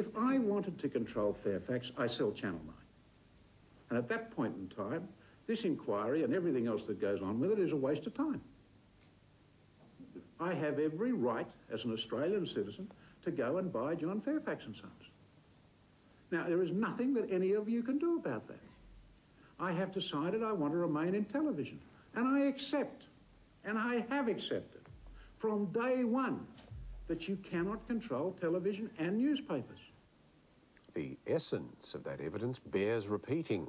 If I wanted to control Fairfax, I sell Channel 9. And at that point in time, this inquiry and everything else that goes on with it is a waste of time. I have every right as an Australian citizen to go and buy John Fairfax and Sons. Now, there is nothing that any of you can do about that. I have decided I want to remain in television. And I accept, and I have accepted, from day one, that you cannot control television and newspapers. The essence of that evidence bears repeating.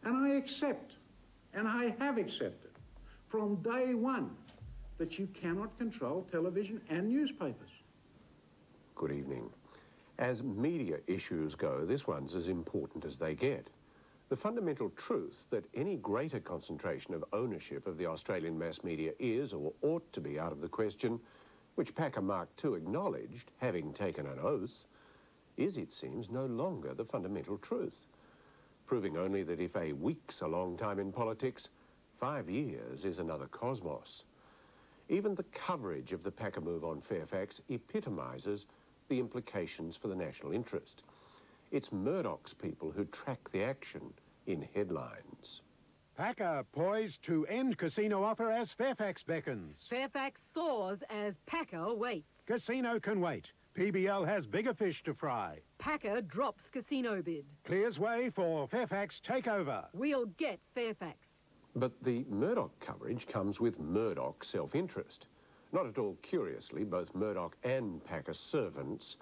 And I accept, and I have accepted, from day one, that you cannot control television and newspapers. Good evening. As media issues go, this one's as important as they get. The fundamental truth that any greater concentration of ownership of the Australian mass media is, or ought to be, out of the question, which Packer Mark II acknowledged, having taken an oath, is, it seems, no longer the fundamental truth, proving only that if a week's a long time in politics, 5 years is another cosmos. Even the coverage of the Packer move on Fairfax epitomises the implications for the national interest. It's Murdoch's people who track the action in headlines. Packer poised to end casino offer as Fairfax beckons. Fairfax soars as Packer waits. Casino can wait. PBL has bigger fish to fry. Packer drops casino bid. Clears way for Fairfax takeover. We'll get Fairfax. But the Murdoch coverage comes with Murdoch self-interest. Not at all curiously, both Murdoch and Packer servants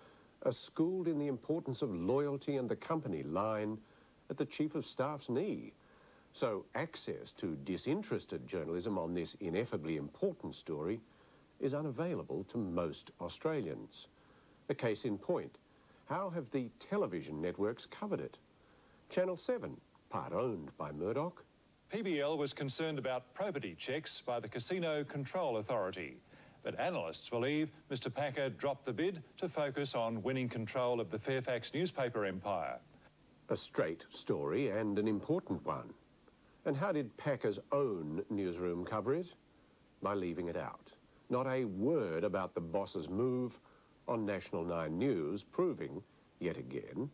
are schooled in the importance of loyalty and the company line at the Chief of Staff's knee. So access to disinterested journalism on this ineffably important story is unavailable to most Australians. A case in point, how have the television networks covered it? Channel 7, part owned by Murdoch. PBL was concerned about probity checks by the Casino Control Authority. But analysts believe Mr. Packer dropped the bid to focus on winning control of the Fairfax newspaper empire. A straight story and an important one. And how did Packer's own newsroom cover it? By leaving it out. Not a word about the boss's move on National 9 News, proving, yet again,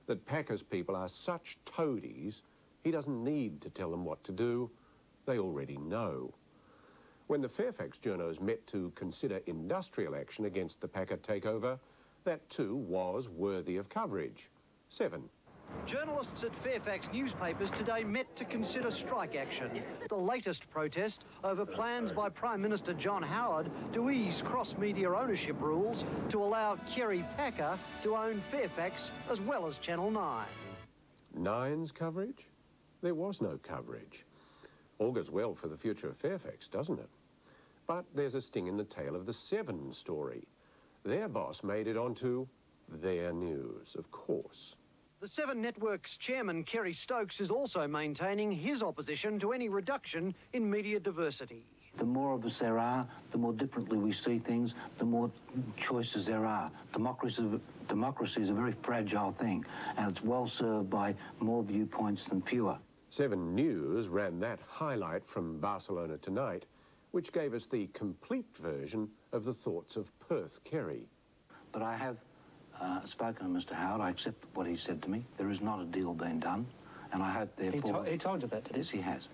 that Packer's people are such toadies, he doesn't need to tell them what to do. They already know. When the Fairfax journos met to consider industrial action against the Packer takeover, that too was worthy of coverage. 7. Journalists at Fairfax newspapers today met to consider strike action. The latest protest over plans by Prime Minister John Howard to ease cross-media ownership rules to allow Kerry Packer to own Fairfax as well as Channel 9. 9's coverage? There was no coverage. Augurs well for the future of Fairfax, doesn't it? But there's a sting in the tail of the 7 story. Their boss made it onto their news, of course. The 7 Network's chairman, Kerry Stokes, is also maintaining his opposition to any reduction in media diversity. The more of us there are, the more differently we see things, the more choices there are. Democracy is a very fragile thing, and it's well served by more viewpoints than fewer. 7 News ran that highlight from Barcelona Tonight, which gave us the complete version of the thoughts of Perth Kerry. But I have spoken to Mr. Howard. I accept what he said to me. There is not a deal being done, and I hope therefore... He told you that, did he? Yes, he has.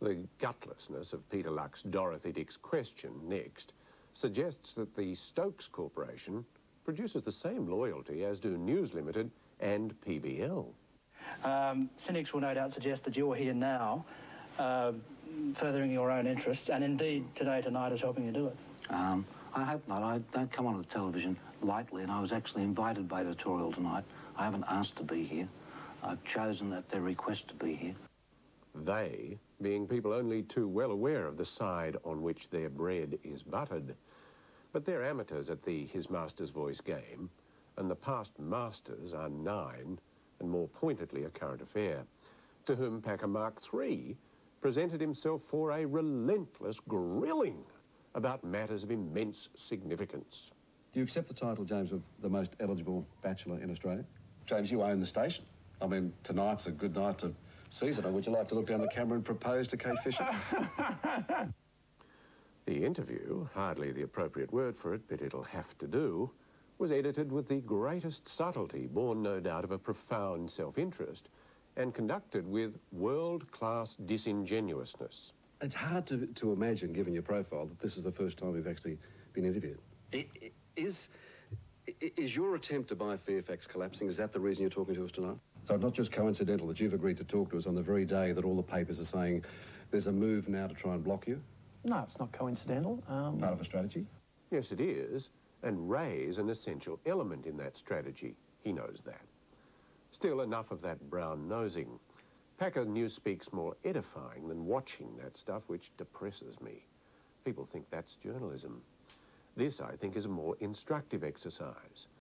The gutlessness of Peter Luck's Dorothy Dix question next suggests that the Stokes Corporation produces the same loyalty as do News Limited and PBL. Cynics will no doubt suggest that you're here now, furthering your own interests, and indeed Today Tonight is helping you do it. I hope not. I don't come on the television lightly, and I was actually invited by editorial tonight. I haven't asked to be here. I've chosen at their request to be here. They being people only too well aware of the side on which their bread is buttered. But they're amateurs at the His Master's Voice game, and the past masters are 9, and more pointedly a current affair, to whom Packer Mark III presented himself for a relentless grilling about matters of immense significance. Do you accept the title, James, of the most eligible bachelor in Australia? James, you own the station. I mean, tonight's a good night to seize it. Would you like to look down the camera and propose to Kate Fisher? The interview, hardly the appropriate word for it, but it'll have to do, was edited with the greatest subtlety, born no doubt of a profound self-interest, and conducted with world-class disingenuousness. It's hard to imagine, given your profile, that this is the first time you've actually been interviewed. Is your attempt to buy Fairfax collapsing? Is that the reason you're talking to us tonight? So it's not just coincidental that you've agreed to talk to us on the very day that all the papers are saying there's a move now to try and block you? No, it's not coincidental. Part of a strategy? Yes, it is, and Ray's an essential element in that strategy. He knows that. Still, enough of that brown-nosing. Packer Newspeak's more edifying than watching that stuff, which depresses me. People think that's journalism. This, I think, is a more instructive exercise.